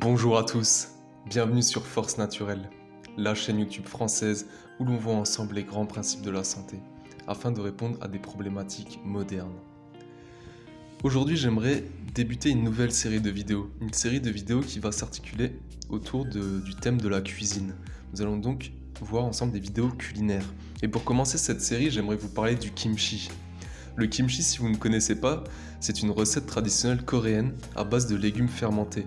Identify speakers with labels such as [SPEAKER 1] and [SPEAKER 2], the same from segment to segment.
[SPEAKER 1] Bonjour à tous, bienvenue sur Force Naturelle, la chaîne YouTube française où l'on voit ensemble les grands principes de la santé, afin de répondre à des problématiques modernes. Aujourd'hui, j'aimerais débuter une nouvelle série de vidéos, une série de vidéos qui va s'articuler autour du thème de la cuisine. Nous allons donc voir ensemble des vidéos culinaires. Et pour commencer cette série, j'aimerais vous parler du kimchi. Le kimchi, si vous ne connaissez pas, c'est une recette traditionnelle coréenne à base de légumes fermentés.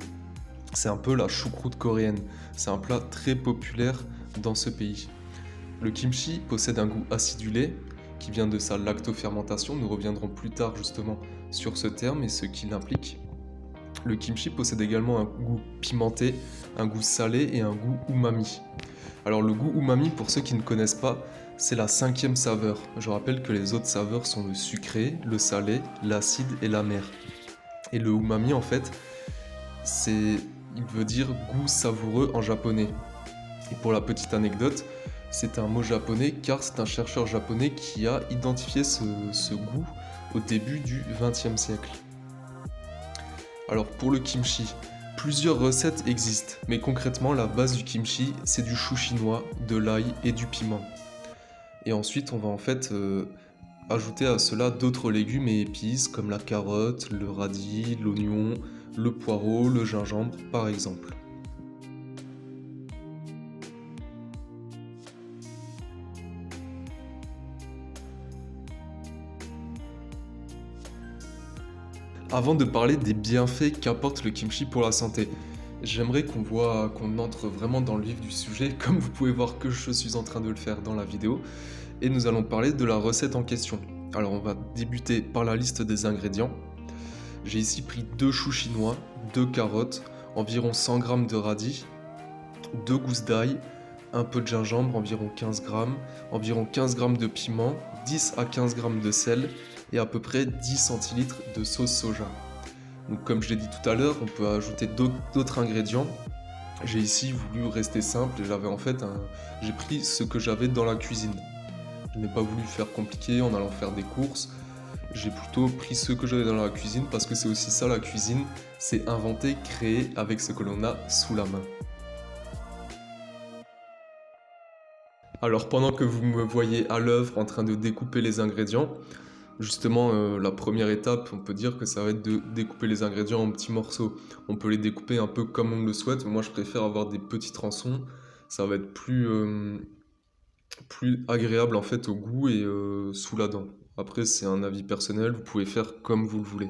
[SPEAKER 1] C'est un peu la choucroute coréenne, c'est un plat très populaire dans ce pays. Le kimchi possède un goût acidulé qui vient de sa lactofermentation, nous reviendrons plus tard justement sur ce terme et ce qu'il implique. Le kimchi possède également un goût pimenté, un goût salé et un goût umami. Alors le goût umami, pour ceux qui ne connaissent pas, c'est la 5e saveur. Je rappelle que les autres saveurs sont le sucré, le salé, l'acide et l'amer. Et le umami en fait, il veut dire goût savoureux en japonais. Et pour la petite anecdote, c'est un mot japonais car c'est un chercheur japonais qui a identifié ce goût au début du XXe siècle. Alors pour le kimchi, plusieurs recettes existent, mais concrètement la base du kimchi c'est du chou chinois, de l'ail et du piment. Et ensuite on va en fait ajouter à cela d'autres légumes et épices comme la carotte, le radis, l'oignon, le poireau, le gingembre par exemple. Avant de parler des bienfaits qu'apporte le kimchi pour la santé, j'aimerais qu'on entre vraiment dans le vif du sujet, comme vous pouvez voir que je suis en train de le faire dans la vidéo, et nous allons parler de la recette en question. Alors on va débuter par la liste des ingrédients. J'ai ici pris 2 choux chinois, 2 carottes, environ 100 g de radis, 2 gousses d'ail, un peu de gingembre, environ 15 g, environ 15 g de piment, 10 à 15 g de sel et à peu près 10 centilitres de sauce soja. Donc comme je l'ai dit tout à l'heure, on peut ajouter d'autres ingrédients. J'ai ici voulu rester simple et j'ai pris ce que j'avais dans la cuisine. Je n'ai pas voulu faire compliqué en allant faire des courses. J'ai plutôt pris ce que j'avais dans la cuisine parce que c'est aussi ça la cuisine, c'est inventer, créer avec ce que l'on a sous la main. Alors pendant que vous me voyez à l'œuvre en train de découper les ingrédients, justement la première étape, on peut dire que ça va être de découper les ingrédients en petits morceaux. On peut les découper un peu comme on le souhaite, mais moi je préfère avoir des petits tronçons, ça va être plus agréable en fait au goût et sous la dent. Après c'est un avis personnel, vous pouvez faire comme vous le voulez.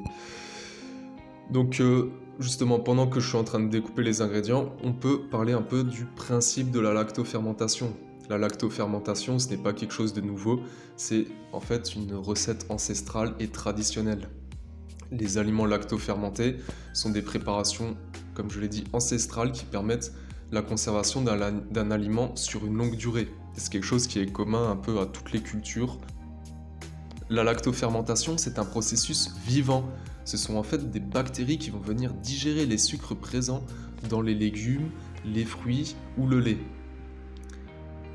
[SPEAKER 1] Donc justement pendant que je suis en train de découper les ingrédients, on peut parler un peu du principe de la lactofermentation. La lactofermentation, ce n'est pas quelque chose de nouveau, c'est en fait une recette ancestrale et traditionnelle. Les aliments lactofermentés sont des préparations, comme je l'ai dit, ancestrales qui permettent la conservation d'un aliment sur une longue durée. C'est quelque chose qui est commun un peu à toutes les cultures. La lactofermentation, c'est un processus vivant. Ce sont en fait des bactéries qui vont venir digérer les sucres présents dans les légumes, les fruits ou le lait.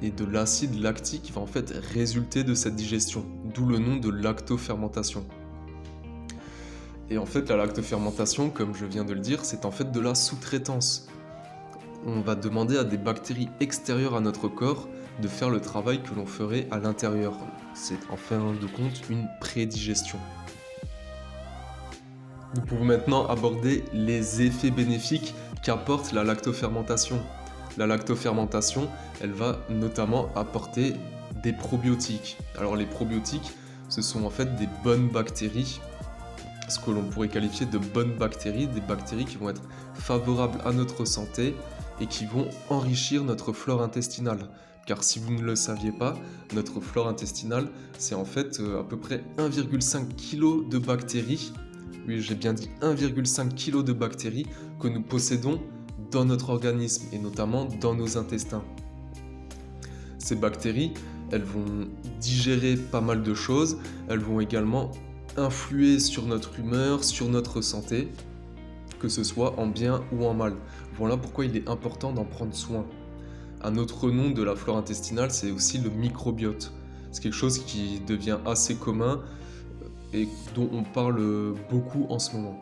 [SPEAKER 1] Et de l'acide lactique va en fait résulter de cette digestion, d'où le nom de lactofermentation. Et en fait, la lactofermentation, comme je viens de le dire, c'est en fait de la sous-traitance. On va demander à des bactéries extérieures à notre corps de faire le travail que l'on ferait à l'intérieur. C'est en fin de compte une prédigestion. Nous pouvons maintenant aborder les effets bénéfiques qu'apporte la lactofermentation. La lactofermentation, elle va notamment apporter des probiotiques. Alors les probiotiques, ce sont en fait des bonnes bactéries, ce que l'on pourrait qualifier de bonnes bactéries, des bactéries qui vont être favorables à notre santé et qui vont enrichir notre flore intestinale. Car si vous ne le saviez pas, notre flore intestinale, c'est en fait à peu près 1,5 kg de bactéries, oui j'ai bien dit 1,5 kg de bactéries que nous possédons dans notre organisme et notamment dans nos intestins. Ces bactéries, elles vont digérer pas mal de choses, elles vont également influer sur notre humeur, sur notre santé, que ce soit en bien ou en mal. Voilà pourquoi il est important d'en prendre soin. Un autre nom de la flore intestinale, c'est aussi le microbiote. C'est quelque chose qui devient assez commun et dont on parle beaucoup en ce moment.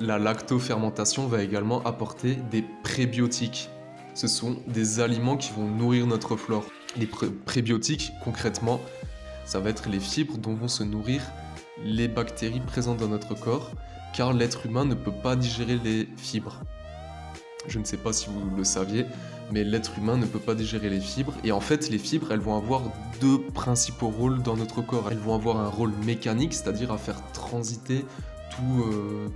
[SPEAKER 1] La lactofermentation va également apporter des prébiotiques. Ce sont des aliments qui vont nourrir notre flore. Les prébiotiques, concrètement, ça va être les fibres dont vont se nourrir les bactéries présentes dans notre corps, car l'être humain ne peut pas digérer les fibres. Je ne sais pas si vous le saviez, mais l'être humain ne peut pas digérer les fibres. Et en fait, les fibres, elles vont avoir deux principaux rôles dans notre corps. Elles vont avoir un rôle mécanique, c'est-à-dire à faire transiter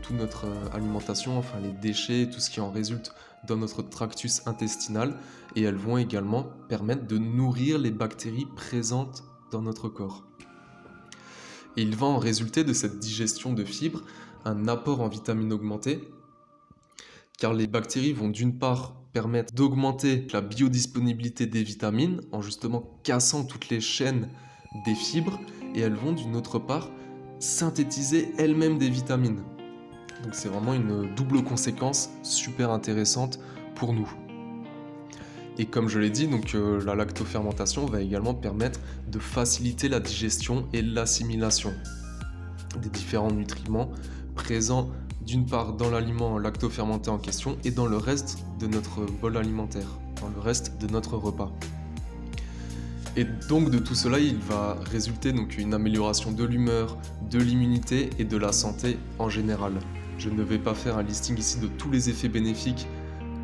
[SPEAKER 1] toute notre alimentation, enfin les déchets, tout ce qui en résulte dans notre tractus intestinal. Et elles vont également permettre de nourrir les bactéries présentes dans notre corps. Et il va en résulter de cette digestion de fibres un apport en vitamines augmenté, car les bactéries vont d'une part permettre d'augmenter la biodisponibilité des vitamines en justement cassant toutes les chaînes des fibres, et elles vont d'une autre part synthétiser elles-mêmes des vitamines. Donc c'est vraiment une double conséquence super intéressante pour nous. Et comme je l'ai dit, la lactofermentation va également permettre de faciliter la digestion et l'assimilation des différents nutriments présents d'une part dans l'aliment lactofermenté en question et dans le reste de notre bol alimentaire, dans le reste de notre repas. Et donc de tout cela, il va résulter une amélioration de l'humeur, de l'immunité et de la santé en général. Je ne vais pas faire un listing ici de tous les effets bénéfiques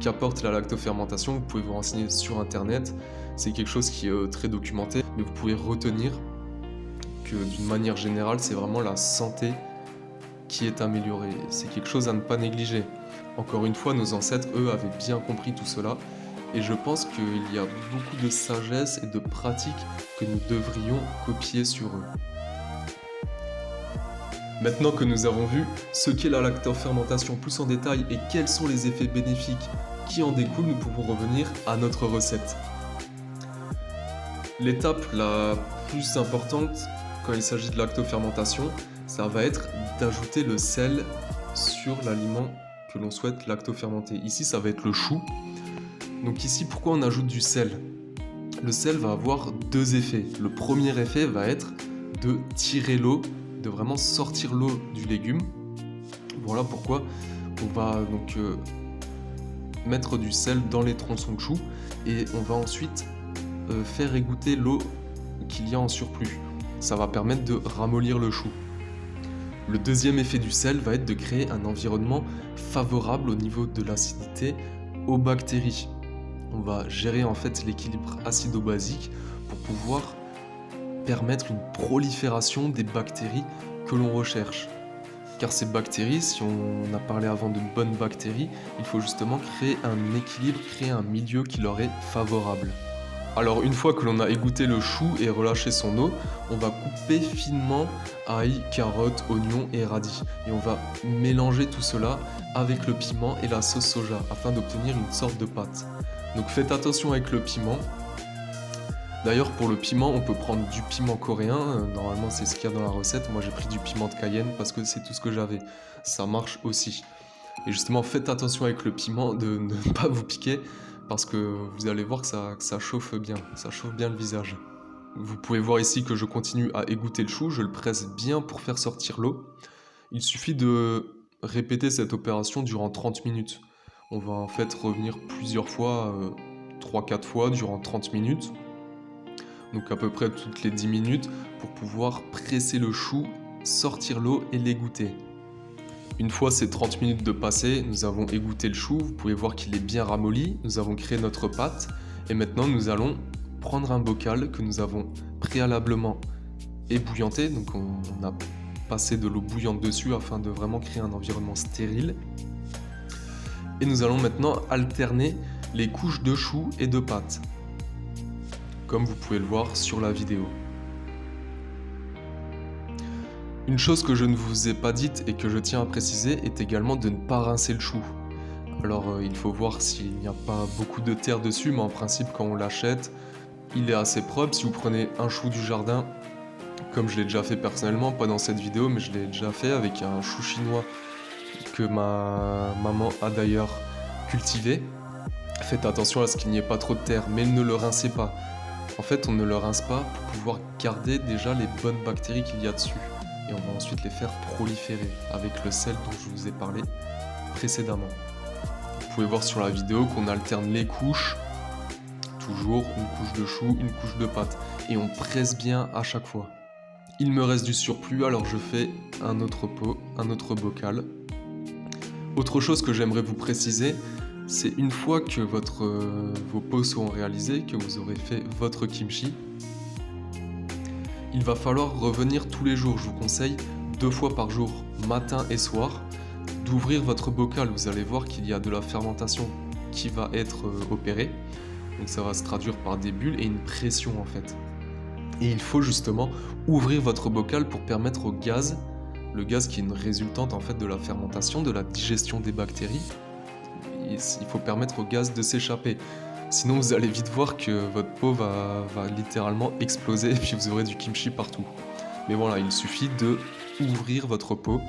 [SPEAKER 1] qu'apporte la lactofermentation, vous pouvez vous renseigner sur internet, c'est quelque chose qui est très documenté, mais vous pouvez retenir que d'une manière générale, c'est vraiment la santé qui est améliorée. C'est quelque chose à ne pas négliger. Encore une fois, nos ancêtres, eux, avaient bien compris tout cela, et je pense qu'il y a beaucoup de sagesse et de pratique que nous devrions copier sur eux. Maintenant que nous avons vu ce qu'est la lactofermentation plus en détail et quels sont les effets bénéfiques qui en découlent, nous pouvons revenir à notre recette. L'étape la plus importante quand il s'agit de lactofermentation, ça va être d'ajouter le sel sur l'aliment que l'on souhaite lactofermenter. Ici, ça va être le chou. Donc ici, pourquoi on ajoute du sel ? Le sel va avoir deux effets. Le premier effet va être de tirer l'eau, de vraiment sortir l'eau du légume. Voilà pourquoi on va mettre du sel dans les tronçons de chou et on va ensuite faire égoutter l'eau qu'il y a en surplus. Ça va permettre de ramollir le chou. Le deuxième effet du sel va être de créer un environnement favorable au niveau de l'acidité aux bactéries. On va gérer en fait l'équilibre acido-basique pour pouvoir permettre une prolifération des bactéries que l'on recherche. Car ces bactéries, si on a parlé avant de bonnes bactéries, il faut justement créer un équilibre, créer un milieu qui leur est favorable. Alors une fois que l'on a égoutter le chou et relâché son eau, on va couper finement ail, carottes, oignons et radis. Et on va mélanger tout cela avec le piment et la sauce soja afin d'obtenir une sorte de pâte. Donc faites attention avec le piment. D'ailleurs pour le piment, on peut prendre du piment coréen, normalement c'est ce qu'il y a dans la recette. Moi j'ai pris du piment de Cayenne parce que c'est tout ce que j'avais. Ça marche aussi. Et justement faites attention avec le piment de ne pas vous piquer, parce que vous allez voir que ça chauffe bien le visage. Vous pouvez voir ici que je continue à égoutter le chou, je le presse bien pour faire sortir l'eau. Il suffit de répéter cette opération durant 30 minutes. On va en fait revenir plusieurs fois, 3-4 fois durant 30 minutes. Donc à peu près toutes les 10 minutes pour pouvoir presser le chou, sortir l'eau et l'égoutter. Une fois ces 30 minutes de passé, nous avons égoutté le chou, vous pouvez voir qu'il est bien ramolli, nous avons créé notre pâte et maintenant nous allons prendre un bocal que nous avons préalablement ébouillanté, donc on a passé de l'eau bouillante dessus afin de vraiment créer un environnement stérile. Et nous allons maintenant alterner les couches de chou et de pâte, comme vous pouvez le voir sur la vidéo. Une chose que je ne vous ai pas dite et que je tiens à préciser est également de ne pas rincer le chou. Alors il faut voir s'il n'y a pas beaucoup de terre dessus, mais en principe quand on l'achète, il est assez propre. Si vous prenez un chou du jardin, comme je l'ai déjà fait personnellement, pas dans cette vidéo, mais je l'ai déjà fait avec un chou chinois que ma maman a d'ailleurs cultivé. Faites attention à ce qu'il n'y ait pas trop de terre, mais ne le rincez pas. En fait, on ne le rince pas pour pouvoir garder déjà les bonnes bactéries qu'il y a dessus. et on va ensuite les faire proliférer avec le sel dont je vous ai parlé précédemment. Vous pouvez voir sur la vidéo qu'on alterne les couches, toujours une couche de chou, une couche de pâte, et on presse bien à chaque fois. Il me reste du surplus, alors je fais un autre pot, un autre bocal. Autre chose que j'aimerais vous préciser, c'est une fois que vos pots seront réalisés, que vous aurez fait votre kimchi, il va falloir revenir tous les jours. Je vous conseille 2 fois par jour, matin et soir, d'ouvrir votre bocal. Vous allez voir qu'il y a de la fermentation qui va être opérée. Donc ça va se traduire par des bulles et une pression en fait. Et il faut justement ouvrir votre bocal pour permettre au gaz, le gaz qui est une résultante en fait de la fermentation, de la digestion des bactéries, il faut permettre au gaz de s'échapper. Sinon vous allez vite voir que votre pot va littéralement exploser et puis vous aurez du kimchi partout. Mais voilà, il suffit de ouvrir votre pot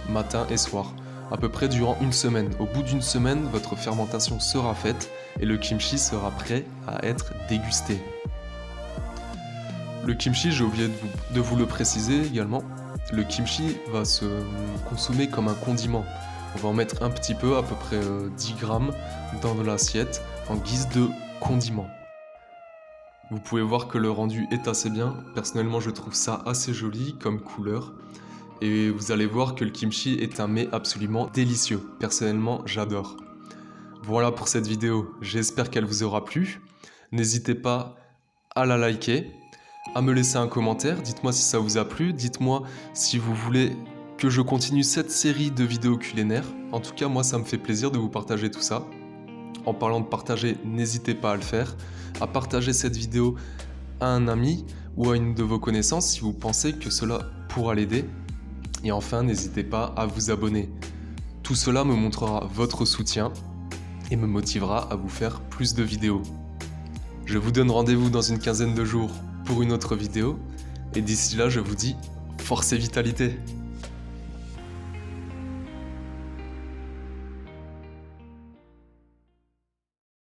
[SPEAKER 1] matin et soir, à peu près durant une semaine. Au bout d'une semaine, votre fermentation sera faite et le kimchi sera prêt à être dégusté. Le kimchi, j'ai oublié de vous le préciser également, le kimchi va se consommer comme un condiment. On va en mettre un petit peu, à peu près 10 grammes, dans l'assiette en guise de condiment. Vous pouvez voir que le rendu est assez bien. Personnellement, je trouve ça assez joli comme couleur. Et vous allez voir que le kimchi est un mets absolument délicieux. Personnellement, j'adore. Voilà pour cette vidéo. J'espère qu'elle vous aura plu. N'hésitez pas à la liker, à me laisser un commentaire. Dites-moi si ça vous a plu. Dites-moi si vous voulez que je continue cette série de vidéos culinaires. En tout cas, moi, ça me fait plaisir de vous partager tout ça. En parlant de partager, n'hésitez pas à le faire, à partager cette vidéo à un ami ou à une de vos connaissances si vous pensez que cela pourra l'aider. Et enfin, n'hésitez pas à vous abonner. Tout cela me montrera votre soutien et me motivera à vous faire plus de vidéos. Je vous donne rendez-vous dans une quinzaine de jours pour une autre vidéo. Et d'ici là, je vous dis force et vitalité.